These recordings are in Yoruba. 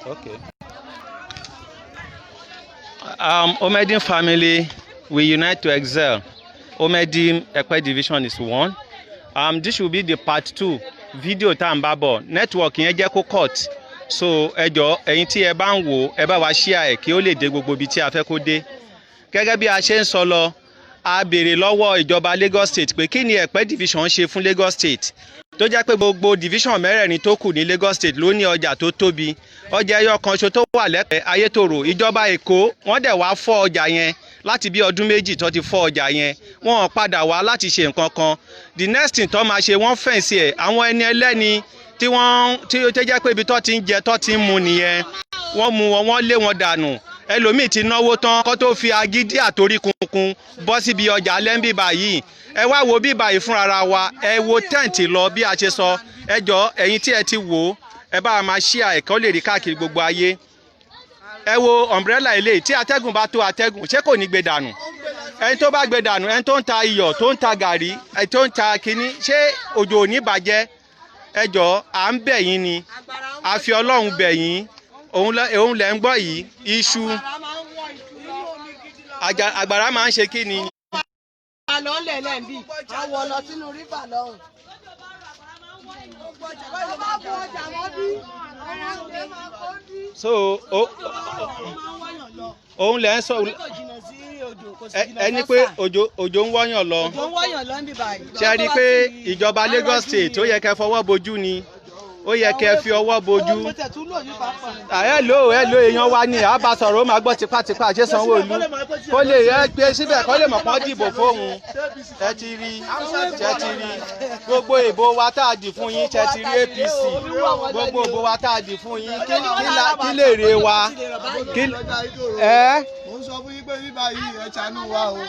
Okay. Omedim family, we unite to excel. Omedim Epe division is one. This will be the part 2 video tá n bá bọ̀. Network yẹn jẹ́ kó cut. So ẹ jọ̀ọ́ ẹ̀yin tí ẹ bá ń wò ẹ bá wa share ẹ̀ kí ó lè dé gbogbo ibi tí a fẹ́ kó dé. Gẹ́gẹ́ bí a ṣe ń sọ lọ, a béèrè lọ́wọ́ ìjọba Lagos State pé kí ni Epe division ṣe fún Lagos State. Tó jẹ́ pé gbogbo division mẹ́rẹ̀ẹ̀rin tó kù ní Lagos State ló ní ọjà tó tóbi. Ọjà ẹyọ kan ṣo tó wà lẹ́pẹ́ Ayétòrò, ìjọba Èkó wọ́n dẹ̀ wá fọ́ ọjà yẹn láti bí ọdún méjì tó ti fọ́ ọjà yẹn. Wọ́n padà wá láti ṣe nǹkan kan. The next thing tó máa ṣe wọ́n fẹ̀nsì ẹ̀ àwọn ẹni ẹlẹ́ni tí ó jẹ́ pé ibi tó ti ń jẹ tó ti ń mu nìyẹn. Wọ́n mú wọn, wọ́n lé wọn dànù. Ẹlòmíì ti náwó tán kó tó fi agídí àtorí kunkun bọ́ síbi ọjà lẹ́ńbí báyìí. Ẹ wá wo bí báyìí fúnra wa, ẹ wo tẹ́ǹtì lọ bí a ṣe sọ. Ẹ jọ̀ọ́ ẹ̀yin tí ẹ ti wò ẹ bá máa share ẹ̀kọ́ lè rí káàkiri gbogbo ayé. Ẹ wo umbrella eléyìí tí atẹ́gùn bá tó atẹ́gùn ṣé kò ní gbé dànù. Ẹni tó bá gbé dànù, ẹni tó ń ta iyọ̀, tó ń ta gàrí, ẹni tó ń ta kínní, ṣé òjò ò ní bàjẹ́? Ẹ jọ̀ọ́ à ń bẹ̀ yín ni, a fi Ọlọ́run bẹ̀ yín, òun lẹ̀ ń gbọ́ yìí, iṣu. Àgbàrá máa ń ṣe kí ni? Àlọ́ lẹ̀lẹ̀ ń bì, àwọ̀ lọ sínú rìbà lọ́hùn. So òun lẹ̀ ń sọ ẹni pé òjò ń wọ́yàn lọ. Òjò ń wọ́yàn lọ ń bì báyìí. Ṣé ẹ rí i pé ìjọba Lagos State ó yẹ kẹ́ fọwọ́ bojú ni? Ó yẹ kẹ́ fi ọwọ́ bojú. Hello èèyàn wa ni àbá sọ̀rọ̀ ó máa gbọ́ tipátipá ṣé Sanwó-Olú kó lè ẹ gbé síbẹ̀ kó lè mọ̀ kán dìbò fóun. Ẹ ti rí gbogbo ìbò wa tá a dì fún yín, ṣe ti rí APC gbogbo ìbò wa tá a dì fún yín kí lè rè wa. Mo ń sọ fún yín pé bíbá yìí ẹ ṣàánú wa o,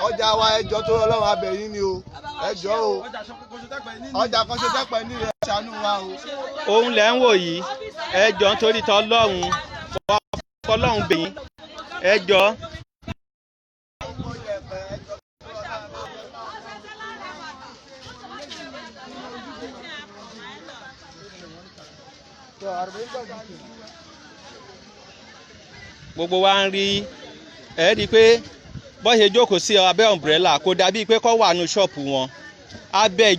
ọjà wa ẹjọ́ tó Ọlọ́run abẹ yín ni o, ẹjọ́ o, ọjà kan ṣe tẹ́pẹ́ ní ẹ ṣàánú wa o. Òun lẹ̀ ń wò yìí, ẹjọ́ nítorí tọ́ Ọlọ́run Ọlọ́run bẹ̀ yín, ẹjọ́. Gbogbo wa ń rí ẹ rí i pé bó ṣe jókòó sí abẹ́ umbrella kò dàbí pé kó wà nù ṣọ́ọ̀pù wọn. Abẹ́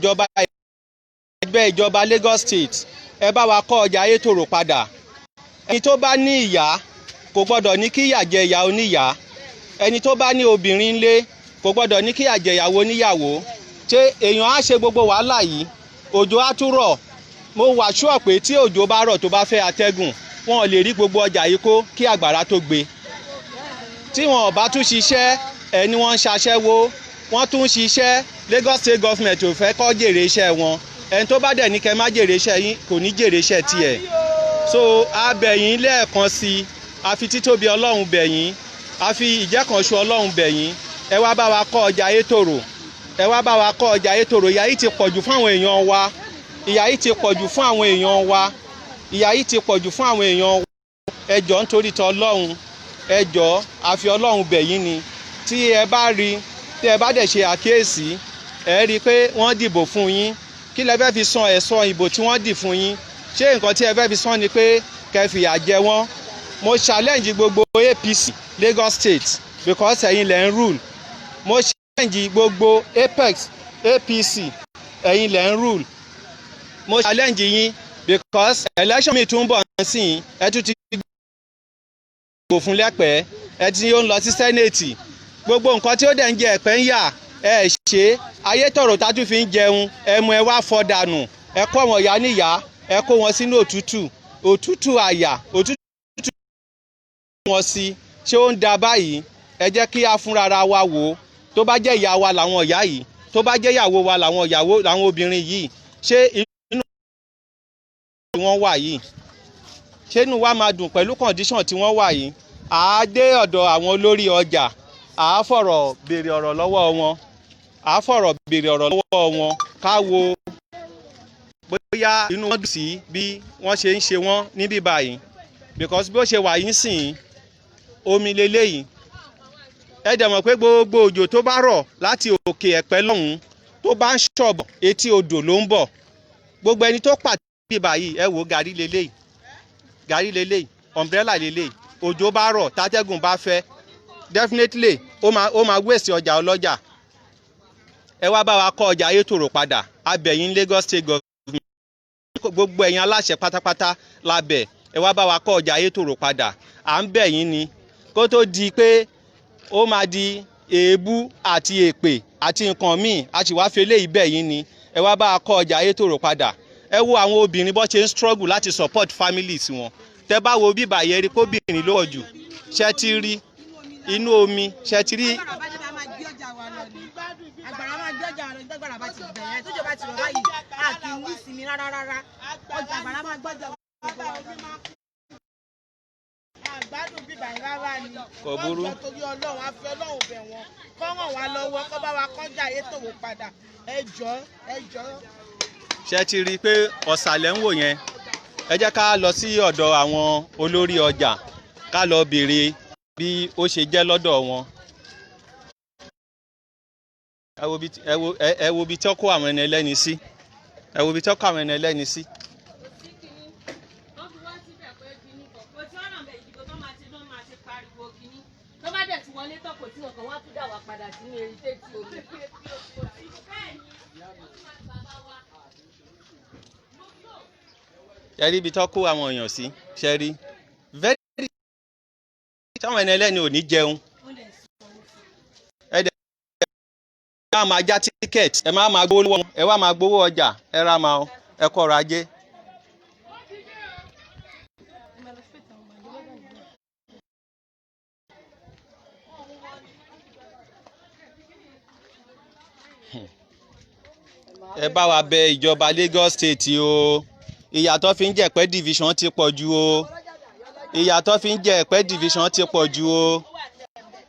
ìjọba Lagos State ẹ bá wa kọ́ ọjà Ayétòrò padà. Ẹni tó bá ní ìyá kò gbọ́dọ̀ ní kí ìyà jẹ ìyá oníyàá. Ẹni tó bá ní obìnrin ńlé kò gbọ́dọ̀ ní kí ìyà jẹ ìyàwó oníyàwó. Ṣé èèyàn á ṣe gbogbo wàhálà yìí? Òjò á tún rọ̀. Mo wà ṣúọ̀ pé tí òjò bá rọ̀ tó bá fẹ́ atẹ́gùn wọn ò lè rí gbogbo ọjà yìí kó kí àgbàrá tó gbé. Tí wọn ò bá tún ṣiṣẹ́ ẹni wọ́n ń ṣaṣẹ́wó wọ́n tún ń ṣiṣẹ́ Lagos State government ò fẹ́ kó jèrè iṣẹ́ wọn. Ẹni tó bá dẹ̀ ní kẹ́ má jèrè iṣẹ́ yín kò ní jèrè iṣẹ́ tiẹ̀. So a bẹ̀ yín lẹ́ẹ̀kan sí i, a fi títóbi Ọlọ́run bẹ̀ yín, a fi ìjẹ́kànṣu Ọlọ́run bẹ̀ yín. Ẹ wá bá wa kọ́ ọjà Ayétòrò, ẹ wá bá wa kọ́ ọjà Ayétòrò. Ìyà yìí ti pọ̀jù fún àwọn èèyàn wa, ìyà yìí ti pọ̀jù fún àwọn èèyàn wa, ìyà yìí ti pọ̀jù fún àwọn èèyàn wa. Ẹ jọ̀ọ́ nítorí tọ́ Ọlọ́run, ẹ jọ̀ọ́ a fi Ọlọ́run bẹ̀ yín ni. Tí ẹ bá rí, tí ẹ bá dẹ̀ ṣe àkíyèsí, ẹ rí i pé wọ́n dìbò fún yín. Kí lẹ fẹ́ fi san ẹ̀san ìbò tí wọ́n dì fún yín? Ṣé nǹkan tí ẹ fẹ́ fi san ni pé kẹ́ fìyà jẹ wọ́n? Mo challenge gbogbo APC Lagos State because ẹ̀yin lẹ̀ ń rule. Mo challenge gbogbo Apex APC ẹ̀yin lẹ̀ ń rule. Mo challenge yín because election mi tún bọ̀ sí ẹ tún ti gbò fún lẹ́pẹ́ ẹ ti ó ń lọ sí Senate. Gbogbo nǹkan tí ó dẹ̀ ń jẹ Ẹ̀pẹ́ ń yà ẹ ṣe Ayétòrò tá tún fi ń jẹun ẹmu ẹ wá fọ́ dànù. Ẹ kó àwọn ìyá níyà ẹ kó wọn sínú òtútù àyà òtútù wọn sí. Ṣé ó ń da báyìí? Ẹ jẹ́ kí a fúnra wa wò ó. Tó bá jẹ́ ìyá wa làwọn ìyá yìí, tó bá jẹ́ ìyàwó wa làwọn obìnrin yìí, ṣé inú wọn wà yìí? Ṣé inú wa máa dùn pẹ̀lú condition tí wọ́n wà yìí? À á dé ọ̀dọ̀ àwọn olórí ọjà, à á fọ̀rọ̀ béèrè ọ̀rọ̀ lọ́wọ́ wọn, ká wo bóyá inú wọn dùn sí bí wọ́n ṣe ń ṣe wọ́n níbí báyìí. Because bí ó ṣe wà yín sìn omi leléyìí. Ẹ dẹ̀ mọ̀ pé gbogbo òjò tó bá rọ̀ láti òkè Ẹ̀pẹ́ lọ́hùn tó bá ń ṣọ̀bọ̀ etí odò ló ń bọ̀. Gbogbo ẹni tó pàdé níbí báyìí ẹ wò gàrí leléyìí. gàrí lélẹ̀ umbrella lélẹ̀ òjò bá rọ̀ tátẹ́gùn bá fẹ́ definitely ó máa waste ọjà ọlọ́jà. Ẹ wá bá wa kọ́ ọjà Ayétòrò padà abẹ̀yìn Lagos State Government gbogbo ẹ̀yin aláṣẹ pátápátá lábẹ̀ ẹ wá bá wa kọ́ ọjà Ayétòrò padà à ń bẹ̀ yín ni kó tó di pé ó máa di èébú àti èpè àti nǹkan míì a sì wá fi eléyìí bẹ̀ yín ni ẹ wá bá wa kọ́ ọjà Ayétòrò padà. Ẹ wo àwọn obìnrin bó ṣe ń struggle láti support families wọn tẹ bá wo bíbà yẹn rí kóbìnrin ló pọ̀ jù ṣe ti rí inú omi ṣe ti rí. Àgbàrá máa gbé ọjà lọ gbàgbàrá bá ti bẹ̀rẹ̀ tójò bá ti rọ̀ báyìí a kì í ní ìsinmi rárá ọjà àgbàrá máa gbọ́jà àgbádùn bíbà rárá ni kò burú wọ́n torí Ọlọ́run á fi Ọlọ́run bẹ̀ wọ́n kọ́ ràn wá lọ́wọ́ kọ́ bá wa kọjá Ayétòrò padà ẹ jọ̀ọ́. ṣe ti rí i pé ọ̀sàlẹ̀ ń wò yẹn ẹ jẹ́ ká lọ sí ọ̀dọ̀ àwọn olórí ọjà ká lọ béèrè bí ó ṣe jẹ́ lọ́dọ̀ wọn. Ẹ wo bí tí ó kó àwọn ẹni ẹlẹ́ni sí ẹ wo bí tí ó kó àwọn ẹni ẹlẹ́ni sí. tó bá dẹ̀ ti wọlé tán kò tí nǹkan wá tún dà wá padà sínú erétéètì omi. Ṣé rí ibi tó kó àwọn èèyàn sí ṣe rí very táwọn ẹni ẹlẹ́ni ò ní jẹun ẹ dẹ̀ ẹ máa já tíkẹ́ẹ̀tì ẹ máa gbowó wọn ẹ wá máa gbowó ọjà ẹ ra máa ẹ kọ́ ọrọ̀ ajé. Ẹ bá wa bẹ ìjọba Lagos State o ìyàtọ̀ fi ń jẹ Ẹ̀pẹ́ division ti pọ̀ jù o ìyàtọ̀ fi ń jẹ Ẹ̀pẹ́ division ti pọ̀ jù o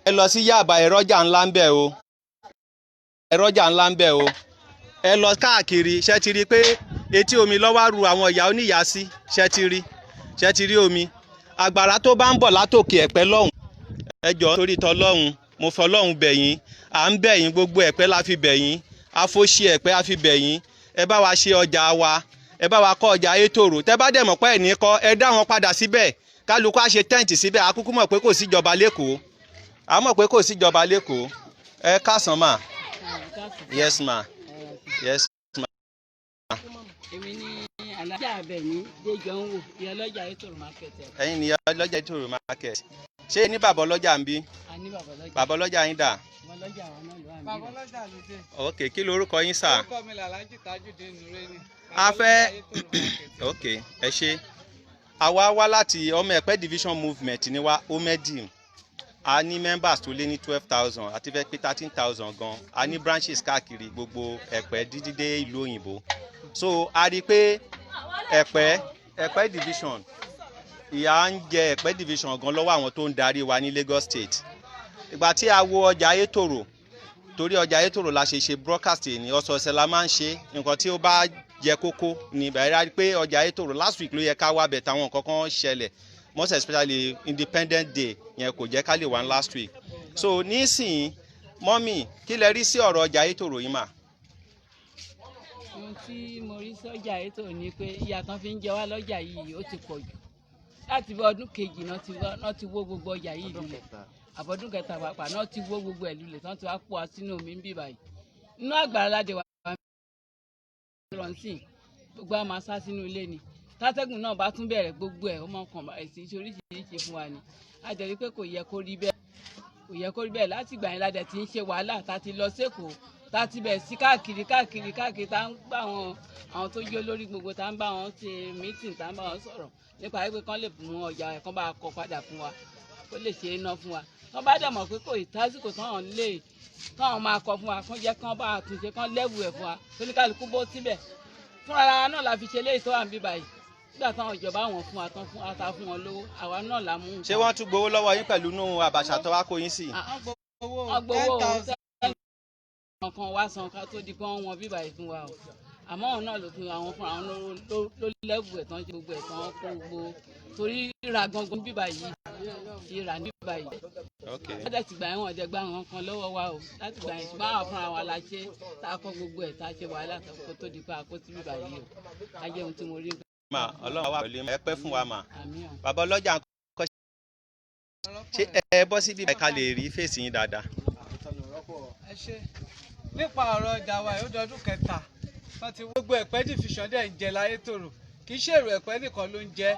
ẹ lọ sí Yaba ẹ̀rọ́jà ńlá ń bẹ̀ o ẹ̀rọ́jà ńlá ń bẹ̀ o ẹ lọ káàkiri ṣe ti rí pé etí omi lọ́wọ́ ru àwọn ìyá oníyàá sí ṣe ti rí omi àgbàrá tó bá ń bọ̀ látòkè Ẹ̀pẹ́ lọ́hùn ẹ jọ̀ọ́ torí tọlọ́hun mo fọlọ́hun bẹ̀ yín à ń bẹ̀ yín gbogbo Ẹ̀pẹ́ la fi bẹ̀ yín àfọ̀ṣì Ẹ̀pẹ́ a fi bẹ̀ yín ẹ bá wa ṣe ọjà wa ẹ bá wa kọ́ ọjà Ayétòrò tẹ bá dẹ̀ mọ̀ pé ẹ̀ ní kọ́ ẹ dá wọn padà síbẹ̀ kálukú á ṣe tẹ́ǹtì síbẹ̀ akúkú mọ̀ pé kò síjọba lẹ́kọ̀ọ́ a mọ̀ pé kò síjọba lẹ́kọ̀ọ́ ẹ káàsán mà yes ma yes ma. èmi ní alájà Àbẹ̀ní déjọ ń wò ìyá ọlọ́jà Ayétòrò market. ẹ̀yin ni ìyá ọlọ́jà Ayétòrò market ṣé ní bàbá ọlọ́jà ń bí a ní bàbá ọlọ́jà. bàbá ọlọ́jà yín dà. ọlọ́jà wa náà ló wà níbí. bàbá ọlọ́jà ló dé. ok kí lorúkọ yín sà. orúkọ mi làlájì Tajudeen Nureni. a fẹ́ ok ẹ ṣe àwa wá láti ọmọ Ẹ̀pẹ́ division movement ni wá omedim a ní members tó lé ní 12,000 àti fẹ́ pé 13,000 gan a ní branches káàkiri gbogbo Ẹ̀pẹ́ dídí dé ìlú òyìnbó so a rí i pé Ẹ̀pẹ́ division ìyà ń jẹ Ẹ̀pẹ́ division gan lọ́wọ́ àwọn tó ń darí wa ní Lagos State ìgbà tí a wo ọjà Ayétòrò torí ọjà Ayétòrò la ṣe broadcast ní ọ̀sọ̀ọ̀sẹ̀ la máa ń ṣe nǹkan tí ó bá jẹ kókó ní ìbẹ̀rẹ̀ pé ọjà Ayétòrò last week ló yẹ ká wá bẹ̀ táwọn nǹkan kan ṣẹlẹ̀ most especially Independent Day yẹn kò jẹ́ ká lè wá last week so nísìnyí mọ́mì kí lẹ rí sí ọ̀rọ̀ ọjà Ayétòrò yìí mà. ohun tí mo rí sọ́jà Ayétòrò ni pé ìyà tán fi ń jẹ wá lọ́jà yìí ó ti pọ̀ jù láti bí ọdún kejì náà ti wó gbogbo ọjà yìí lulẹ̀ àbọ̀dún kẹta pàápàá náà ti wó gbogbo ẹ̀ lulẹ̀ tán ti wá pọ̀ sínú omi ń bì báyìí inú àgbàrá ládé wa rọ̀ǹsìn gbogbo àwọn máa sá sínú ilé ni tátẹ́gùn náà bá tún bẹ̀rẹ̀ gbogbo ẹ̀ ó máa kàn sí oríṣiríṣi fún wa ni a jẹ́ rí pé kò yẹ kó rí bẹ́ẹ̀ láti ìgbà yẹn ládẹ̀ tí ń ṣe wàhálà tá ti lọ sékòó tá ti bẹ̀ sí káàkiri tá ń gbà àwọn tó jó lórí gbogbo tá ń bá wọn ṣe mítìn tá ń bá wọn sọ̀rọ̀ nípa wípé kán lè mú ọjà ẹ̀ kán bá kọ padà fún wa kó lè ṣe é ná fún wa wọ́n bá dẹ̀ mọ̀ pé kò tásìkò táwọn máa kọ fún wa kán jẹ́ kán bá àtúnṣe kán lẹ́wù ẹ̀ fún wa tóníkàlùkù bó síbẹ̀ fúnra ara náà la fi ṣe léyìí tó wà níbí báyìí nígbà táwọn ìjọba wọn fún wa tán fún ata fún wọn lówó àwa náà la mú. ṣé wọ́n tún gbowó lọ́wọ́ yín pẹ̀lú inú àbàṣà tó wá kó yín sí. wọ́n gbowó kan wá san ká tó di pé wọ́n wọn bíbá yìí fún wa o àmọ́ òun náà ló tún àwọn fúnra wọn ló lẹ́wù ẹ̀ tán ṣe gbogbo ẹ̀ tán kó gbogbo torí ìrà gangan bíbá yìí ìrà bíbá yìí. wọ́n dẹ̀ ti gbà yẹn wọ́n dẹ̀ gbà wọn kan lọ́wọ́ wa o láti gbà yẹn ṣùgbọ́n àwọn fúnra wa la ṣe tá a kọ́ gbogbo ẹ̀ tá a ṣe wàhálà tó di pé a kó sí bíbá yìí o a jẹun tí mo rí. mà ọlọ́run wà pẹ̀lú ẹ pẹ́ fún wa mà àmín o. bàbá ọlọ́jà ń kọ́ ṣé ẹ bọ́ síbí ká lè rí fèsì yín dáadáa. ẹ ṣe nípa ọ̀rọ̀ ọjà wa yìí ó dọdún kẹta wọ́n ti gbogbo ẹ̀pẹ́ division dẹ̀ ń jẹ láyétòrò kì í ṣèrò ẹ̀pẹ́ nìkan ló ń jẹ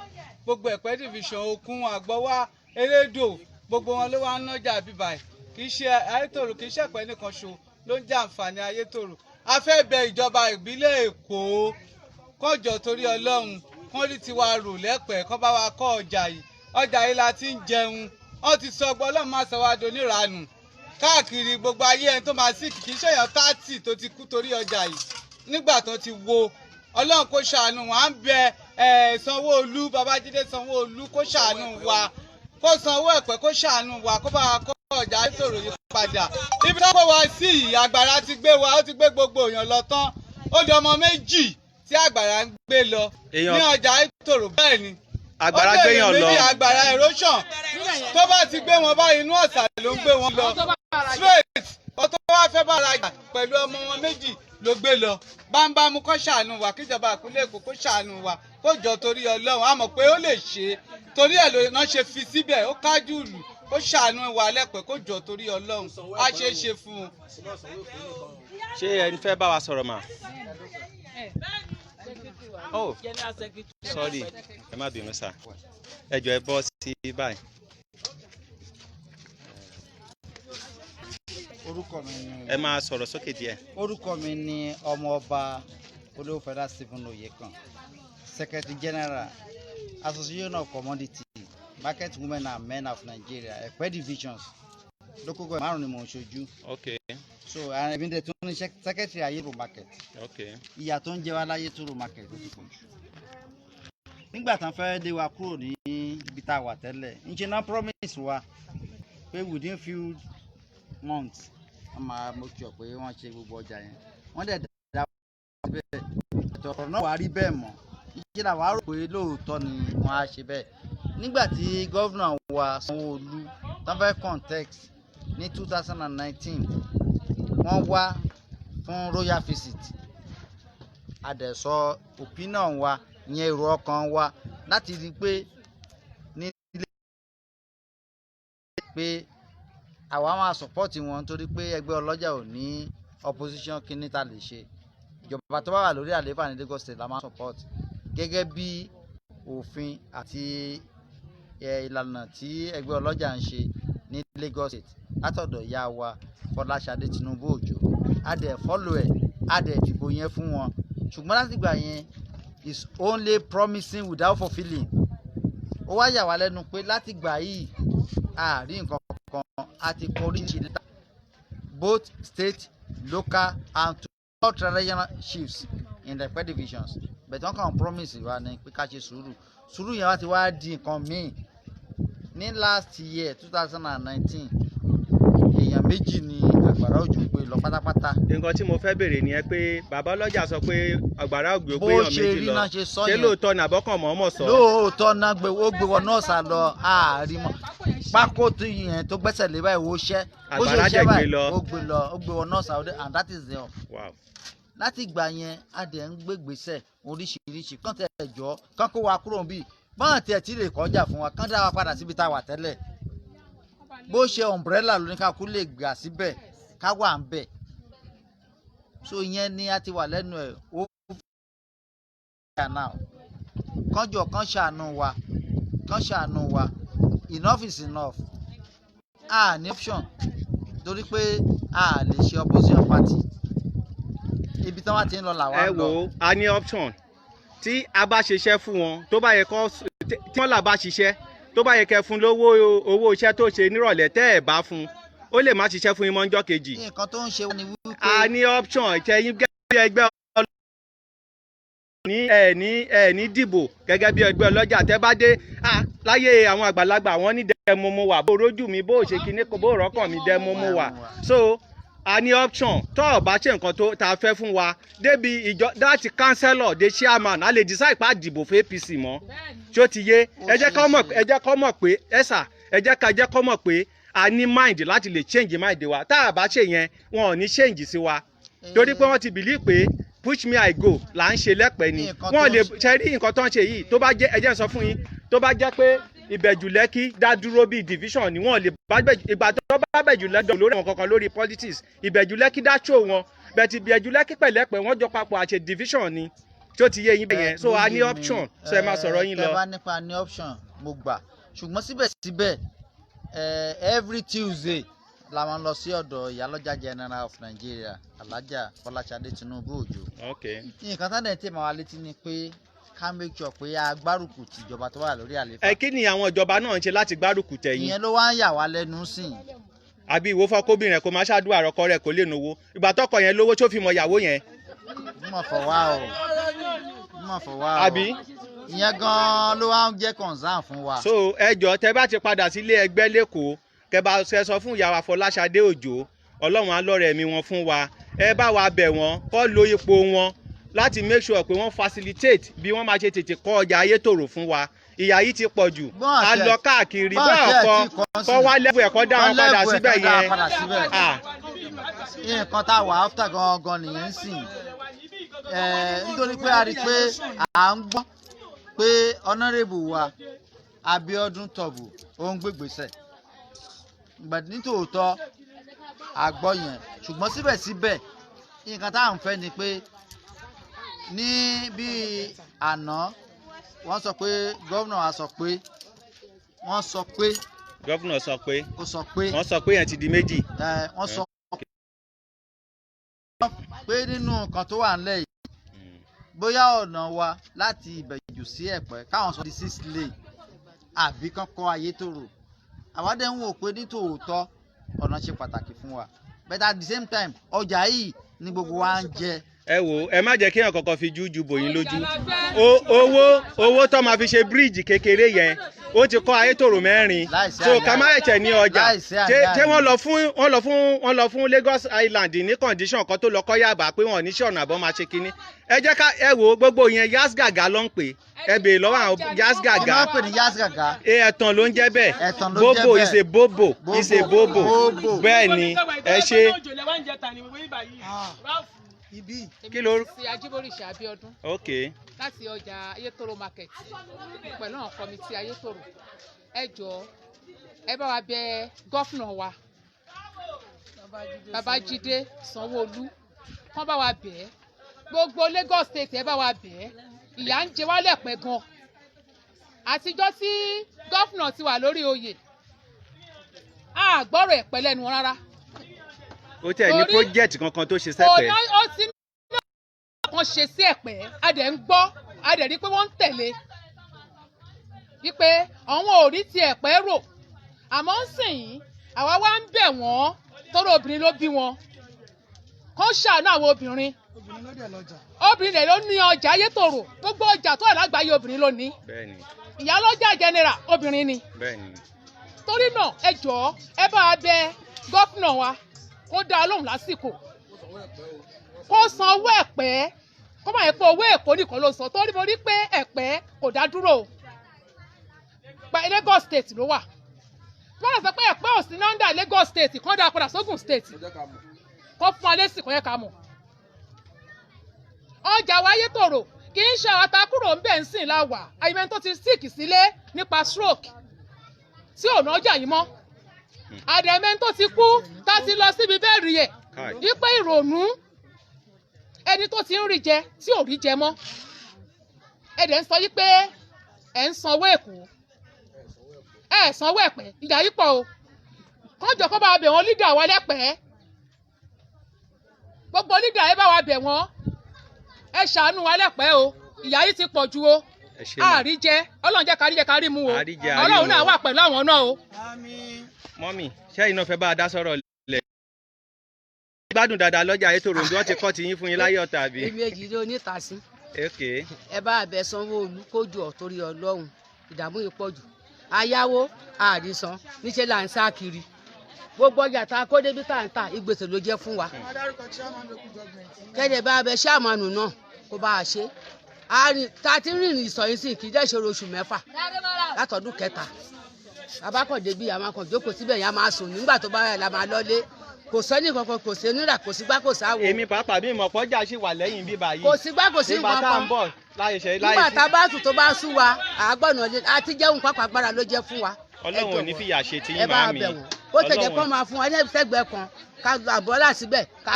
gbogbo ẹ̀pẹ́ division Òkun Àgbọ̀wá Erédò gbogbo wọn ló wá ń nájà bíbá ẹ̀ kì í ṣe ayétòrò kì í ṣe ẹ̀pẹ́ nìkan ṣo ló ń jẹ àǹfààní ayétòrò a fẹ́ bẹ ìjọba ìbílẹ̀ Èkó kọjọ torí Ọlọ́run kán rí tiwa rò lẹ́pẹ́ kán bá wa kọ́ ọjà yìí la ti ń jẹun wọ́n ti sọ ọgbọ́n Ọlọ́run máa sọ wá doníranù káàkiri gbogbo ayé ẹni tó máa sí kìí ṣèyàn 30 tó ti kú torí ọjà yìí nígbà tó ti wo Ọlọ́run kó ṣàánú wọn à ń bẹ Sanwó-Olú Babájídé Sanwó-Olú kó ṣàánú wa kó sanwó ẹ̀pẹ́ kó ṣàánú wa kó bá wa kọ́ ọjà Ayétòrò yìí padà ibi tó kó wa sí yìí àgbàrá ti gbé wa ó ti gbé gbogbo èèyàn lọ tán ó di ọmọ méjì tí àgbàrá ń gbé lọ ní ọjà Ayétòrò bẹ́ẹ̀ ni àgbàrá gbéyàn lọ àgbàrá erosion tó bá ti gbé wọn báyìí inú ọ̀sà ló ń gbé wọn lọ straight ọtọ́ wá fẹ́ bá ara jà pẹ̀lú ọmọ wọn méjì ló gbé lọ bámbámú kó ṣàánú wa kíjọba ìpínlẹ̀ Èkó kó ṣàánú wa kó jọ torí Ọlọ́run a mọ̀ pé ó lè ṣe torí ẹ̀ ló náà ṣe fi síbẹ̀ ó kájú ìlú kó ṣàánú wa lẹ́pẹ́ kó jọ torí Ọlọ́run á ṣe é ṣe fún un. ṣé ẹni fẹ́ bá wa sọ̀rọ̀ mà. Oh, sorry, ẹ má bínú sá. Ẹ jọ̀ọ́ ẹ bọ́ sí báyìí. Orúkọ mi ni. Ẹ máa sọ̀rọ̀ sókè díẹ̀. Orúkọ mi ni ọmọọba Olúfẹ́dá Stephen Oyekan, Secretary General, Association of Commodity Market Women and Men of Nigeria, Ẹ̀pẹ́ Divisions, local government márùn-ún ni mò ń ṣojú. Okay. So ẹ̀mí dẹ̀ tún ní Secretary Ayétòrò Market. Okay. Ìyà tó ń jẹ wá láyétòrò Market ló ti pọ̀ jù. Nígbà tán fẹ́ lé wa kúrò ní ibi tá a wà tẹ́lẹ̀, ń ṣe náà promise wa pé within few months wọ́n máa make sure pé wọ́n ṣe gbogbo ọjà yẹn wọ́n dẹ̀ dá síbẹ̀ ọ̀rọ̀ náà wàá rí bẹ́ẹ̀ mọ́ ìṣe làwọn á rò pé lóòótọ́ ni wọ́n á ṣe bẹ́ẹ̀ nígbà tí gọ́vnà wa Sanwó-Olú tán fẹ́ context ní 2019 wọ́n wá fún royal visit àdẹ̀sọ opinion wa ìyẹn èrò ọkàn wa láti rí i pé ní ilé pé àwa máa support wọn nítorí pé ẹgbẹ́ ọlọ́jà ò ní opposition kíní ta lè ṣe ìjọba tó bá wà lórí àlééfà ní Lagos State la máa support gẹ́gẹ́ bí òfin àti ìlànà tí ẹgbẹ́ ọlọ́jà ń ṣe ní Lagos State látọ̀dọ̀ ìyá wa Fọláṣadé Tinubu Òjó a dẹ̀ follow ẹ̀ a dẹ̀ dìbò yẹn fún wọn ṣùgbọ́n látìgbà yẹn is only promising without fulfilling ó wá yà wá lẹ́nu pé látìgbà yìí a rí nǹkan kan àti oríṣi lẹ́tà both state local and to all traditional chiefs in the Ẹ̀pẹ́ divisions but wọ́n kàn promise wa ni pé ká ṣe sùúrù yẹn wá ti wá di nǹkan míì ní last year 2019 èèyàn méjì ni àgbàrá òjò gbé lọ pátápátá. nǹkan tí mo fẹ́ béèrè ni ẹ pé bàbá ọlọ́jà sọ pé àgbàrá òjò gbé èèyàn méjì lọ ṣé lóòótọ́ ni àbọ́kàn mọ̀ọ́mọ̀ sọ. lóòótọ́ náà ó gbé wọn náà sá lọ àárín mọ́ pákó tó yẹn tó gbẹ́sẹ̀ lé báyìí ó ṣẹ́ ó ṣe ṣẹ́ báyìí ó gbé wọn náà sá and that is there. Wow. láti ìgbà yẹn a dẹ̀ ń gbégbèsè oríṣiríṣi kán tẹ̀ ẹ̀jọ́ kán kó wa kúrò níbí báwọn tiẹ̀ tí lè kọjá fún wa kán dá wa padà síbi tá a wà tẹ́lẹ̀ bó ṣe umbrella lóní ká kú lè gbà síbẹ̀ ká wà ń bẹ̀ so ìyẹn ni a ti wà lẹ́nu ẹ̀ ó kánjọ kán ṣàánú wa enough is enough a ní option torí pé a lè ṣe opposition party ibi tí wọ́n ti ń lọ làwọn ń lọ. ẹ wo a ní option tí a bá ṣiṣẹ́ fún wọn tó bá yẹ kó tí wọ́n là bá ṣiṣẹ́ tó bá yẹ kẹ́ fún lówó owó iṣẹ́ tó ṣe nírọ̀lẹ́ tẹ́ ẹ̀ bá fún ó lè má ṣiṣẹ́ fún yín mọ́ ọjọ́ kejì. nǹkan tó ń ṣe ni wípé. a ní option ìtẹ̀yìn gẹ́gẹ́ bí ẹgbẹ́ ní dìbò gẹ́gẹ́ bí ẹgbẹ́ ọlọ́jà tẹ́ bá dé láyé àwọn àgbàlagbà wọ́n ní dẹ́mu mo wà bó rójú mi bó ṣe kíní bó rọ́kàn mi dẹ́mu mo wà so a ní option tó o bá ṣe nǹkan tó ta fẹ́ fún wa débi ìjọ láti councillor dé chairman a lè decide pa dìbò fún APC mọ́ tí ó ti yé ẹ jẹ́ kó mọ̀ pé ẹ jẹ́ kó mọ̀ pé a ní mind láti lè change mind wa tá a bá ṣe yẹn wọn ò ní change sí wa torí pé wọ́n ti believe pé push me I go là ń ṣe lẹ́pẹ́ ni wọ́n lè ṣe rí nǹkan tó ń ṣe yìí tó bá jẹ́ ẹjẹ́ sọ fún yín tó bá jẹ́ pé Ìbẹ̀jú Lẹ́kì dá dúró bíi division ni wọ́n lè bá ìgbà tó bá Ìbẹ̀jú Lẹ́kì lórí àwọn kankan lórí politics Ìbẹ̀jú Lẹ́kì dá show wọn bẹ̀tì Ìbẹ̀jú Lẹ́kì pẹ̀lẹ́pẹ̀ wọ́n jọ papọ̀ àṣẹ division ni tí ó ti yé yín bẹ́yẹn so a ní option so ẹ máa sọ̀rọ̀ yín lọ. ẹ bá nípa ní option mo gbà ṣùgbọ́n síbẹ̀síbẹ̀ every Tuesday la máa ń lọ sí ọ̀dọ̀ Ìyálọ́jà General of Nigeria Alhaja Fọláṣadé Tinubu Òjó. nǹkan tá dẹ̀ tẹ̀ máa wá létí ni pé ká make sure pé a gbárùkù ti ìjọba tó wà lórí àlééfà. kí ni àwọn ìjọba náà ń ṣe láti gbárùkù tẹ̀yìn. ìyẹn ló wá ń yà wá lẹ́nu sìn. àbí ìwọ fọkóbìnrin kò máa ṣáàdúrà àrọkọ rẹ kò lè náwó ìgbà tọkọ yẹn lówó tó fi mọ ìyàwó yẹn. mo fọ wá o. àbí. ìyẹn gan-an ló wá ń jẹ́ concern fún wa. so ẹjọ tẹ bá ti padà sílé ẹgbẹ́ lẹ́kọ̀ọ́ kẹba ṣe sọ fún ìyá wa Fọláṣadé Òjó Ọlọ́run alọ́rẹ̀ mi wọn fún wa ẹ bá wa bẹ̀ wọ́n kó lo ipò wọn láti make sure pé wọ́n facilitate bí wọ́n máa ṣe tètè kọ́ ọjà Ayétòrò fún wa ìyà yìí ti pọ̀ jù a lọ káàkiri bẹ́ẹ̀ kọ́ wá lẹ́fù ẹ̀kọ́ dá wọn padà síbẹ̀ yẹn. nǹkan tá a wà áfítà gangan nìyẹn ń sìn nítorí pé a rí i pé à ń gbọ́ pé honourable wa Abíọ́dún Tọ́bù ó ń gbégbèsè nítòótọ́ àgbọ̀ yẹn ṣùgbọ́n síbẹ̀síbẹ̀ nǹkan tá à ń fẹ́ ni pé ní bíi àná wọ́n sọ pé gómìnà wa sọ pé wọ́n sọ pé. gómìnà sọ pé. ó sọ pé. wọ́n sọ pé yẹn ti di méjì. wọ́n sọ pé nínú nǹkan tó wà nílẹ̀ yìí bóyá ọ̀nà wa láti Ìbẹ̀jú sí Ẹ̀pẹ́ káwọn sọ di 6 lane àbí kán kọ́ Ayétòrò àwádẹ́ ń wò pé nítòótọ́ ọ̀nà ṣe pàtàkì fún wa but at the same time ọjà yìí ni gbogbo wa ń jẹ. ẹ wò ẹ má jẹ́ kí èèyàn kankan fi jújù bòyín lójú owó tó máa fi ṣe bíríìjì kékeré yẹn ó ti kọ́ Ayétòrò 4 so ká má ẹ̀chẹ̀ ní ọjà ṣé wọ́n lọ fún Lagos Island ní condition kan tó lọ kọ́ Yaba pé wọ́n ní ṣọ̀nà àbọ̀ máa ṣe kínní ẹ jẹ́ ká ẹ wò gbogbo yẹn Yas Gaga ló ń pè ẹ bèè lọ́wọ́ àwọn Yas Gaga wọ́n máa ń pè ní Yas Gaga ẹ̀tàn ló ń jẹ́ bẹ́ẹ̀ bobo is a bobo is a bobo bẹ́ẹ̀ ni ẹ ṣe. kí ló ṣe Ajíbóríṣà Abíọ́dún. ok. láti ọjà Ayétòrò market pẹ̀lú àwọn kọ́mítì Ayétòrò ẹ jọ̀ọ́ ẹ bá wa bẹ̀ gọ́fúnà wa Babájídé Sanwó-Olú kán bá wa bẹ̀ gbogbo Lagos state ẹ bá wa bẹ̀ ìyà ń jẹ wá lẹ́pẹ́ gan àtijọ́ tí gọ́fúnà ti wà lórí oyè a gbọ́rọ̀ Ẹ̀pẹ́ lẹ́nu wọn rárá. ó tẹ̀ ní project kankan tó ṣe sẹ́pẹ́. ó ti ní kan ṣe sí Ẹ̀pẹ́ a dẹ̀ ń gbọ́ a dẹ̀ rí pé wọ́n ń tẹ̀lé wípé àwọn ò rí ti Ẹ̀pẹ́ rò àmọ́ ń sìn yín àwa wá ń bẹ̀ wọ́n tọ́rọ obìnrin ló bí wọn kán ṣàánú àwọn obìnrin obìnrin ló ní ọjà Ayétòrò gbogbo ọjà tó wà lágbàáyé obìnrin ló ní Ìyálọ́jà General obìnrin ni torí náà ẹ jọ̀ọ́ ẹ bá wa bẹ̀ gọ́fúnà wa kó dá a lóhùn lásìkò kó san owó Ẹ̀pẹ́ kó má yẹ pé owó Èkó nìkan ló san torí mo rí pé Ẹ̀pẹ́ kò dá dúró Lagos state ló wà wọ́n lọ sọ pé Ẹ̀pẹ́ ò sí nọ́ńdà Lagos state kó dá padà sógùn state kó fún wa lésì kó yẹ ká mọ̀ ọjà wa Ayétòrò kì í ṣe àwọn atakúrò ń bẹ̀ ń sìn láwà àyìnbẹ́ tó ti sick sílé nípa stroke tí ò ná ọjà yìí mọ́ àdẹ̀mẹ́ tó ti kú tá a ti lọ síbi bẹ́ẹ̀ rí ẹ̀ wípé ìrònú ẹni tó ti ń rí jẹ tí ò rí jẹ mọ́ ẹ̀dẹ̀ ń sọ yí pé ẹ̀ ń sanwó Èkó ẹ̀ sanwó Ẹ̀pẹ́ ìjà yìí pọ̀ o kọ́jọ́ kó bá wa bẹ̀ wọ́n lídà wa lẹ́pẹ́ gbogbo lídà ẹ bá wa bẹ̀ wọ́n ẹ ṣàánú wa lẹ́pẹ́ o ìyà yìí ti pọ̀ ju o àrí jẹ Ọlọ́run jẹ́ kárí jẹ kárí mu o Ọlọ́run náà wà pẹ̀lú àwọn náà o. mọ́mì ṣẹ́yìn náà fẹ́ bá a dá sọ̀rọ̀ lẹ̀. gbádùn dáadáa lọ́jà Ayétòrò bí wọ́n ti kọ́ ti yín fún yín láyé ọ̀tá àbí. èmi èjì ló ní ìtàsí. ẹ bá a bẹ̀ Sanwó-Olú kójú ọ̀tórí Ọlọ́run ìdààmú yìí pọ̀ jù ayáwó àrísàn níṣẹ́ là ń sá kiri gbogbo ọjà tá a kó débi tá à ń tà ìgbésẹ̀ ló jẹ́ fún wa. kẹ́dẹ̀ bá a bẹ̀ ṣáàmánù náà kó bá a ṣe tá a ti rìnrìn ìsọ̀yìn sí kì í jẹ́ ìṣòro oṣù 6 látọdún 3 abákọ̀dé bíi àwọn kan jókòó síbẹ̀ yẹn a máa sùn nígbà tó bá yà la máa lọ́lé kò sẹ́ni kankan kò sí onírà kò sí gbá kò sáwo. èmi pàápàá bí ìmọ̀ pọ́jà ṣì wà lẹ́yìn bíbá yìí. kò sí gbá kò sí nǹkan kan. nígbà tá a bá tù tó bá sú wa àgbọ̀nà àti jẹun pápá agbára ló jẹ́ fún wa. ọlọ́run ò ní fìyà ṣe ti yín màmí. ó tẹ̀jẹ̀ kọ́ máa fún wa ní sẹ́gbẹ̀ẹ́ kan ká àbọ̀là síbẹ̀ ká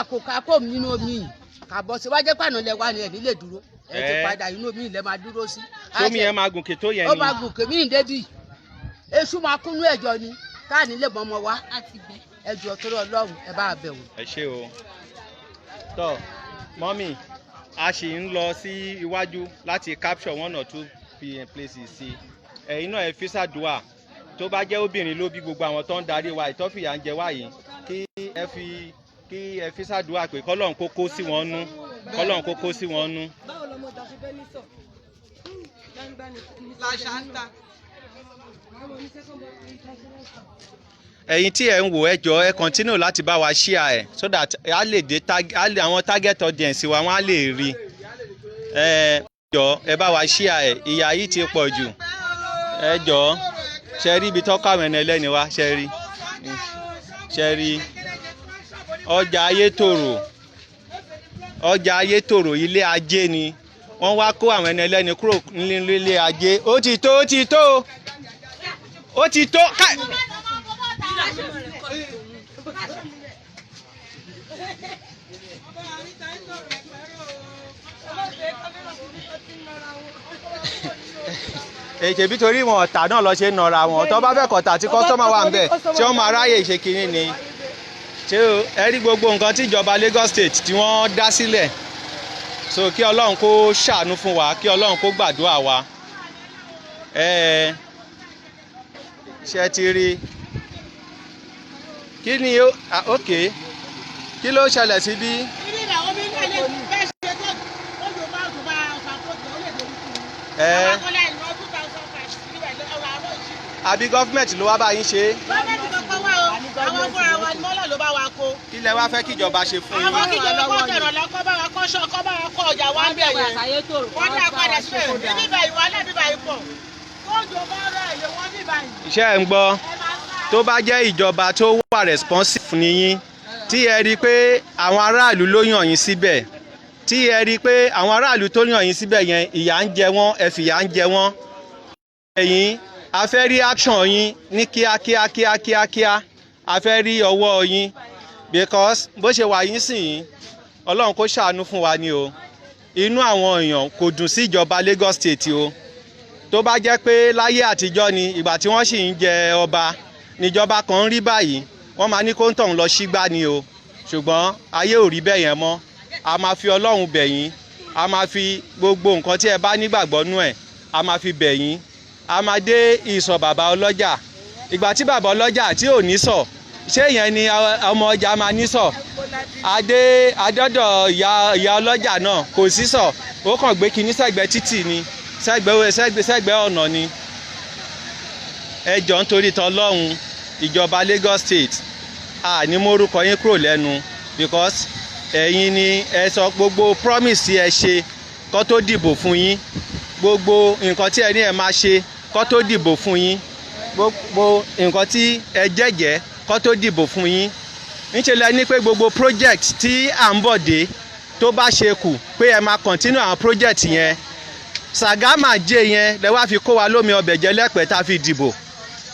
kó nínú omi yìí ká bọ́ sí wájẹ́ pàánù lẹ wá ní ẹ̀ nílé dúró ẹ ti padà inú omi ilẹ̀ máa dúró sí. tómi ẹ máa gùnkè tó yẹn ni. ó máa gùnkè mí ní débì èṣù máa kúnú ẹ̀jọ̀ ni ká nílé mọ́mọ́ wa ẹjọ́ torí ọlọ́run ẹ bá bẹ̀ wò. ẹ ṣé o tọ mọ́mì a sì ń lọ sí iwájú láti capture 1 or 2 places sí ẹ̀yin náà ẹ fi ṣàdúà tó bá jẹ́ obìnrin ló bí gbogbo àwọn tó ń darí wa ìtọ́fìyà ń jẹ wá yìí kí ẹ fi ṣàdúà pé kọ́lọ́run kó kó sí wọn nú kọ́lọ́run kó kó sí wọn nú. báwo lọmọ ìjà ṣe fẹ́ ní sọ làṣà ń ta. ẹ̀yin tí ẹ ń wò ẹ jọ̀ọ́ ẹ continue láti bá wa share ẹ so that a lè dé àwọn target audience wa wọ́n á lè rí ẹ jọ̀ọ́ ẹ bá wa share ẹ ìyà yìí ti pọ̀ jù ẹ jọ̀ọ́ ṣe rí ibi tọ́ka àwọn ẹni ẹlẹ́ni wa ṣe rí ọjà Ayétòrò ilé ajé ni wọ́n wá kó àwọn ẹni ẹlẹ́ni kúrò nílé ajé ó ti tó káì. èkèbí torí wọn ọ̀tà náà lọ ṣe ń nọra wọn tó bá fẹ́ kọ̀tà tí kọ́sọ́mà wà ń bẹ̀ tí wọ́n máa ráyè ṣe kínní ni ṣé ẹ rí gbogbo nǹkan tí ìjọba Lagos State tí wọ́n dá sílẹ̀ so kí Ọlọ́run kó ṣàánú fún wa kí Ọlọ́run kó gbàdúrà wa ṣe ti rí kí ni ok kí ló ṣẹlẹ̀ síbí. àbí gọ́fìmẹ̀ntì ló wá bá yín ṣe. gọ́fìmẹ̀ntì tó kọ́ wá o àwọn fúnra wa ni mọ́lá ló bá wa kó. kí lẹ wá fẹ́ kíjọba ṣe fún yín. àwọn kíjọba kọ́ jọ̀rọ̀ lọ kọ́ bá wa kọ́ ṣọ́ kọ́ bá wa kọ́ ọjà wa ń bẹ̀ yẹn. wọ́n dá padà síbẹ̀ níbí báyìí wà lábí báyìí pọ̀. kóòjò bá rẹ̀ èyí wọ́n bí báyìí. iṣẹ́ ẹ̀ ń gbọ́ tó bá jẹ́ ìjọba tó wà responsive ní yín tí ẹ rí i pé àwọn aráàlú ló yàn yín síbẹ̀ tí ẹ rí i pé àwọn aráàlú tó yàn yín síbẹ̀ yẹn ìyà ń jẹ wọ́n ẹ fìyà ń jẹ wọ́n ẹ̀yin a fẹ́ rí action yín ní kíákíá a fẹ́ rí ọwọ́ yín because bó ṣe wà yín sìn yín Ọlọ́run kó ṣàánú fún wa ni o inú àwọn èèyàn kò dùn sí ìjọba Lagos State o tó bá jẹ́ pé láyé àtijọ́ ni ìgbà tí wọ́n sì ń jẹ ọba níjọba kan ń rí báyìí wọ́n máa ní kó ń tọ̀hún lọ sígbà ni o ṣùgbọ́n ayé ò rí bẹ́ẹ̀ yẹn mọ́ a máa fi Ọlọ́run bẹ̀ yín a máa fi gbogbo nǹkan tí ẹ bá nígbàgbọ́ nú ẹ̀ a máa fi bẹ̀ yín a máa dé ìsọ̀ bàbá ọlọ́jà ìgbà tí bàbá ọlọ́jà tí ò ní sọ̀ ṣé yẹn ni ọmọ ọjà máa ní sọ̀ adọ́dọ̀ ìyá ọlọ́jà náà kò sí sọ̀ ó kàn gbé kinní sẹ́gbẹ̀ẹ́ títì ni sẹ́gbẹ̀ẹ́ ọ̀nà ni ẹ jọ̀ọ́ nítorí tọlọ́run ìjọba Lagos State ní mórúkọ yín kúrò lẹ́nu because ẹ̀yin ni ẹ sọ gbogbo promise tí ẹ ṣe kó tó dìbò fún yín gbogbo nǹkan tí ẹ ní ẹ máa ṣe kó tó dìbò fún yín gbogbo nǹkan tí ẹ jẹ́jẹ́ kó tó dìbò fún yín níṣẹ́ lẹ ní pé gbogbo project tí à ń bọ̀ dé tó bá ṣe kù pé ẹ máa continue àwọn project yẹn Sàgámà jẹ́ yẹn lẹ wá fi kó wa lómi ọbẹ̀ jẹ́ lẹ́pẹ̀ẹ́ tá a fi dìbò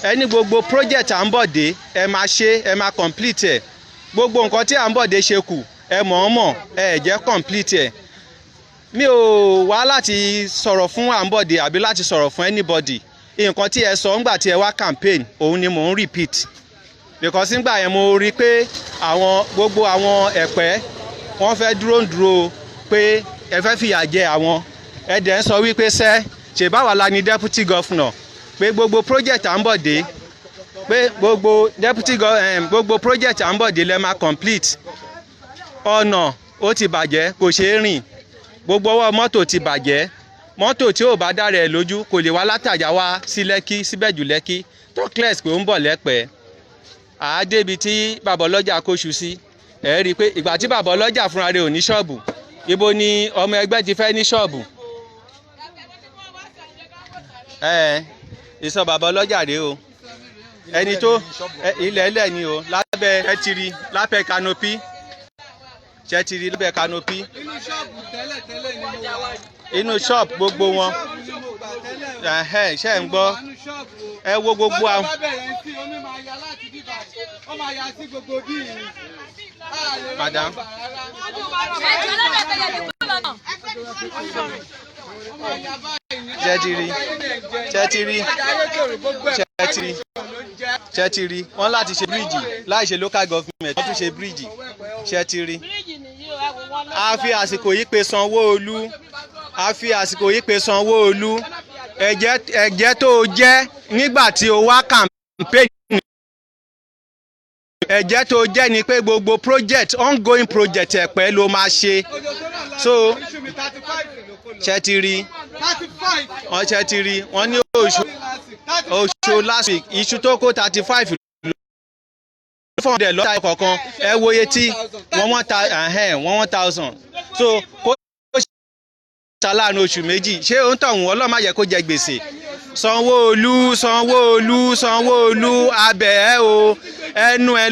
ẹni gbogbo project à ń bọ̀ dé ẹ máa ṣe ẹ máa complete ẹ gbogbo nǹkan tí à ń bọ̀ dé ṣe kù ẹ mọ̀ọ́mọ̀ ẹ jẹ́ complete ẹ mi ò wá láti sọ̀rọ̀ fún àǹbọ̀dé àbí láti sọ̀rọ̀ fún anybody nǹkan tí ẹ sọ ńgbà tí ẹ wá campaign òun ni mò ń repeat because ńgbà yẹn mo rí pé gbogbo àwọn ẹ̀pẹ́ wọ́n fẹ́ dúró pé ẹ fẹ́ fìyà jẹ àwọn ẹ dẹ̀ ń sọ wípé ṣèbáwá la ni deputy governor pé gbogbo project àǹbọ̀dé pé gbogbo project àǹbọ̀dé lẹ́ máa complete ọ̀nà ó ti bàjẹ́ kò ṣeé rìn gbogbo ọwọ́ mọ́tò ti bàjẹ́ mọ́tò tí ò bá dára ẹ̀ lójú kò lè wá látàjà wá sí Lẹ́kí síbẹ̀jù Lẹ́kí talkless pé ó ń bọ̀ lẹ́pẹ́ àádébi tí bàbá ọlọ́jà kóṣù sí ẹ̀ rí i pé ìgbà tí bàbá ọlọ́jà fúnra rẹ̀ ò ní ṣọ́ọ̀bù ibo ni ọmọ ẹgbẹ́ ti fẹ́ ní ṣọ́ọ̀bù ìsọ bàbá ọlọ́jà rèé o ẹni tó ilẹ̀ ẹlẹ̀ ni o lábẹ́ ẹtìrì lábẹ́ kanopi ṣẹ́tìrì lábẹ́ kanopi inú ṣọ́ọ̀bù tẹ́lẹ̀ ni mo wà. inú ṣọ́ọ̀bù gbogbo wọn ṣe ń gbọ́ ẹ wo gbogbo àwọn. bọ́lá bá bẹ̀rẹ̀ sí omi máa ya láti bíbá ó máa ya sí gbogbo bíi ni. Madam. ṣẹ́tìrì wọ́n láti ṣe bíríìjì láì ṣe local government wọ́n tún ṣe bíríìjì ṣẹ́tìrì. a fi àsìkò yìí pe Sanwó-Olú ẹ̀jẹ̀ tó jẹ́ nígbà tí o wá campaign ẹ̀jẹ̀ tó jẹ́ ni pé gbogbo project ongoing project ẹ̀pẹ́ ló máa ṣe so ṣẹ́tìrì wọ́n ní oṣù last week iṣu tó kó 35 fún ọdẹ lọ́ta kọ̀ọ̀kan ẹ wo iye tí wọ́n 1000 so kó ṣàlànà oṣù méjì ṣé ó ń tọ̀hún ọlọ́mọ yẹ kó jẹ gbèsè Sanwó-Olú abẹ́ ẹ o ẹnu ẹ.